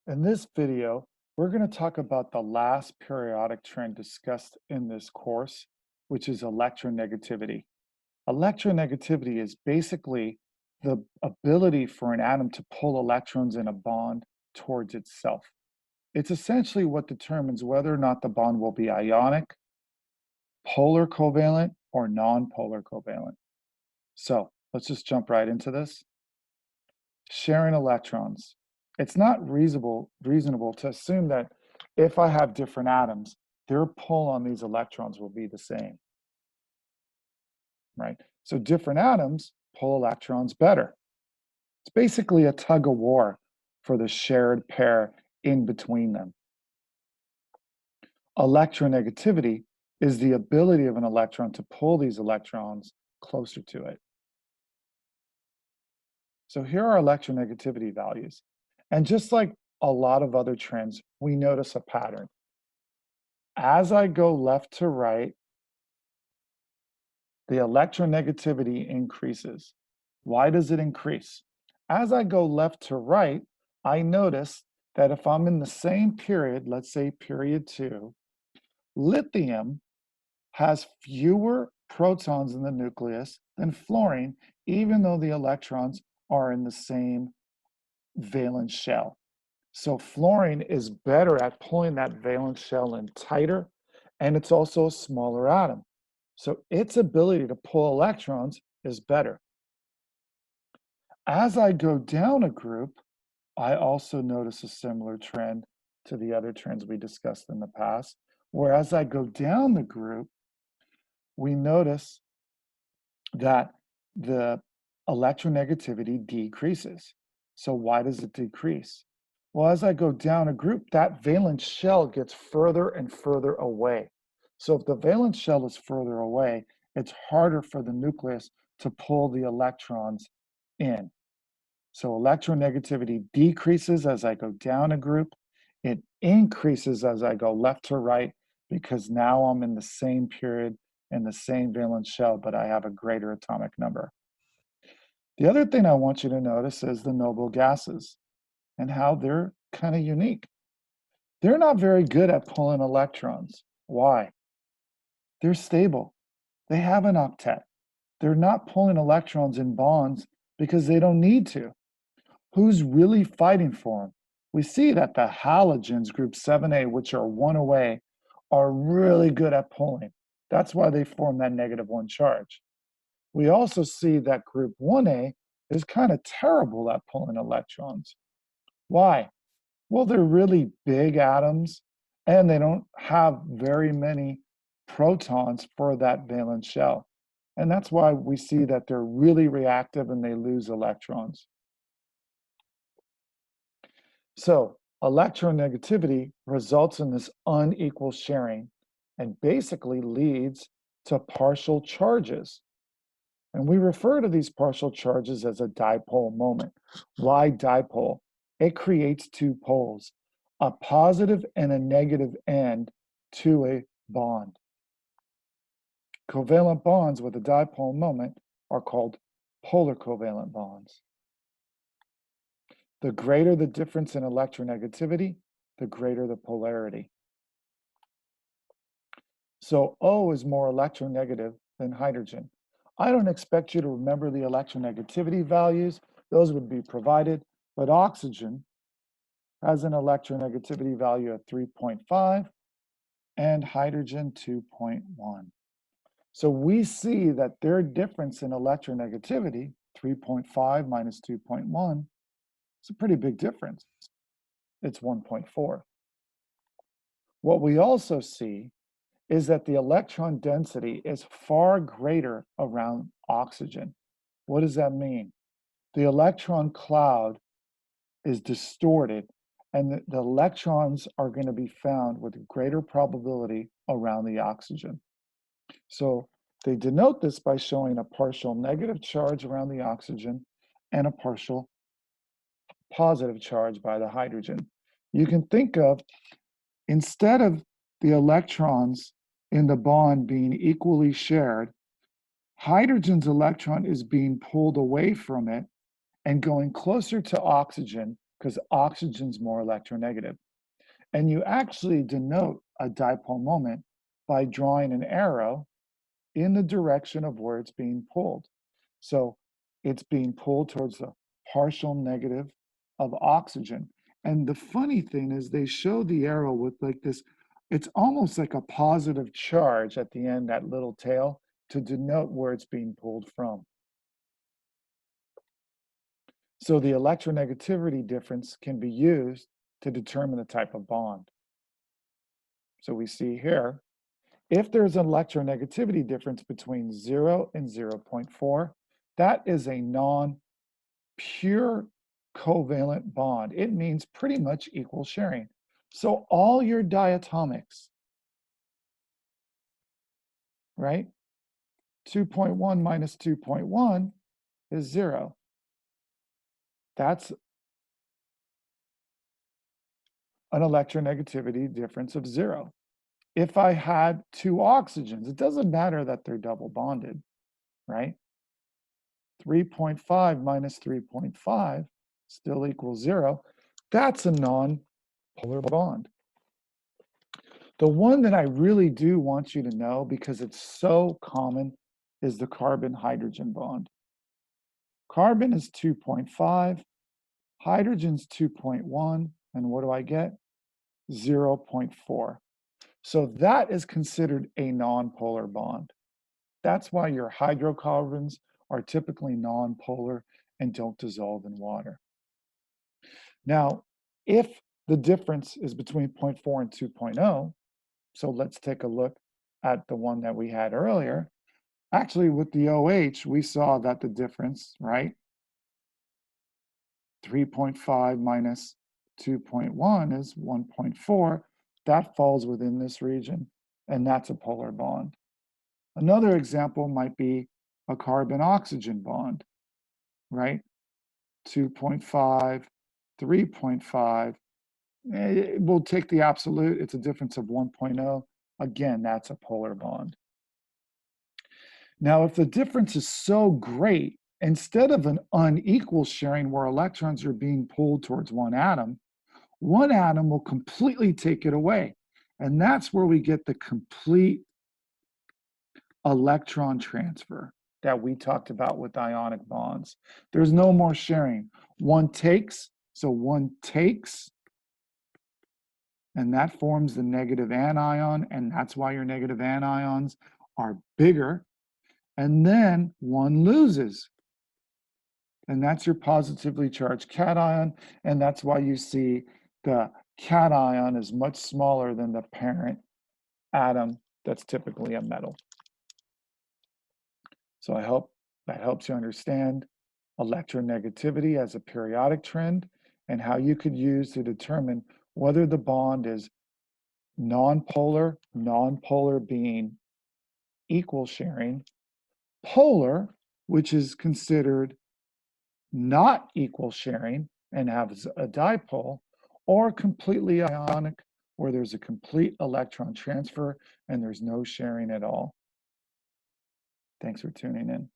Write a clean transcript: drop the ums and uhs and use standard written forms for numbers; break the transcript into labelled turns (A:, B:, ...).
A: In this video, we're going to talk about the last periodic trend discussed in this course, which is electronegativity. Electronegativity is basically the ability for an atom to pull electrons in a bond towards itself. It's essentially what determines whether or not the bond will be ionic, polar covalent, or non-polar covalent. So let's just jump right into this. Sharing electrons. It's not reasonable to assume that if I have different atoms, their pull on these electrons will be the same, right? So different atoms pull electrons better. It's basically a tug of war for the shared pair in between them. Electronegativity is the ability of an electron to pull these electrons closer to it. So here are electronegativity values. And just like a lot of other trends, we notice a pattern. As I go left to right, the electronegativity increases. Why does it increase? As I go left to right, I notice that if I'm in the same period, let's say period 2, lithium has fewer protons in the nucleus than fluorine, even though the electrons are in the same valence shell. So fluorine is better at pulling that valence shell in tighter, and it's also a smaller atom. So its ability to pull electrons is better. As I go down a group, I also notice a similar trend to the other trends we discussed in the past, where as I go down the group, we notice that the electronegativity decreases. So why does it decrease? Well, as I go down a group, that valence shell gets further and further away. So if the valence shell is further away, it's harder for the nucleus to pull the electrons in. So electronegativity decreases as I go down a group. It increases as I go left to right because now I'm in the same period and the same valence shell, but I have a greater atomic number. The other thing I want you to notice is the noble gases and how they're kind of unique. They're not very good at pulling electrons. Why? They're stable. They have an octet. They're not pulling electrons in bonds because they don't need to. Who's really fighting for them? We see that the halogens, group 7A, which are one away, are really good at pulling. That's why they form that -1 charge. We also see that group 1A is kind of terrible at pulling electrons. Why? Well, they're really big atoms and they don't have very many protons for that valence shell. And that's why we see that they're really reactive and they lose electrons. So electronegativity results in this unequal sharing and basically leads to partial charges. And we refer to these partial charges as a dipole moment. Why dipole? It creates two poles, a positive and a negative end to a bond. Covalent bonds with a dipole moment are called polar covalent bonds. The greater the difference in electronegativity, the greater the polarity. So O is more electronegative than hydrogen. I don't expect you to remember the electronegativity values. Those would be provided, but oxygen has an electronegativity value of 3.5 and hydrogen 2.1. So we see that their difference in electronegativity, 3.5 minus 2.1, is a pretty big difference. It's 1.4. What we also see is that the electron density is far greater around oxygen. What does that mean? The electron cloud is distorted and the electrons are going to be found with greater probability around the oxygen. So they denote this by showing a partial negative charge around the oxygen and a partial positive charge by the hydrogen. You can think of, instead of the electrons in the bond being equally shared, hydrogen's electron is being pulled away from it and going closer to oxygen because oxygen's more electronegative. And you actually denote a dipole moment by drawing an arrow in the direction of where it's being pulled. So it's being pulled towards the partial negative of oxygen. And the funny thing is they show the arrow with like this, it's almost like a positive charge at the end, that little tail, to denote where it's being pulled from. So the electronegativity difference can be used to determine the type of bond. So we see here, if there's an electronegativity difference between 0 and 0.4, that is a non-pure covalent bond. It means pretty much equal sharing. So all your diatomics, right? 2.1 minus 2.1 is 0. That's an electronegativity difference of 0. If I had two oxygens, it doesn't matter that they're double bonded, right? 3.5 minus 3.5 still equals 0. That's a non-polar bond. The one that I really do want you to know, because it's so common, is the carbon-hydrogen bond. Carbon is 2.5, hydrogen's 2.1, and what do I get? 0.4. So that is considered a non-polar bond. That's why your hydrocarbons are typically non-polar and don't dissolve in water. Now, if the difference is between 0.4 and 2.0, so let's take a look at the one that we had earlier. Actually, with the OH, we saw that the difference, right? 3.5 minus 2.1 is 1.4. That falls within this region, and that's a polar bond. Another example might be a carbon-oxygen bond, right? 2.5, 3.5. We'll take the absolute. It's a difference of 1.0. Again, that's a polar bond. Now, if the difference is so great, instead of an unequal sharing where electrons are being pulled towards one atom will completely take it away. And that's where we get the complete electron transfer that we talked about with ionic bonds. There's no more sharing. One takes, so one takes, and that forms the negative anion, and that's why your negative anions are bigger. And then one loses, and that's your positively charged cation, and that's why you see the cation is much smaller than the parent atom that's typically a metal. So I hope that helps you understand electronegativity as a periodic trend and how you could use to determine whether the bond is nonpolar, nonpolar being equal sharing, polar, which is considered not equal sharing and has a dipole, or completely ionic, where there's a complete electron transfer and there's no sharing at all. Thanks for tuning in.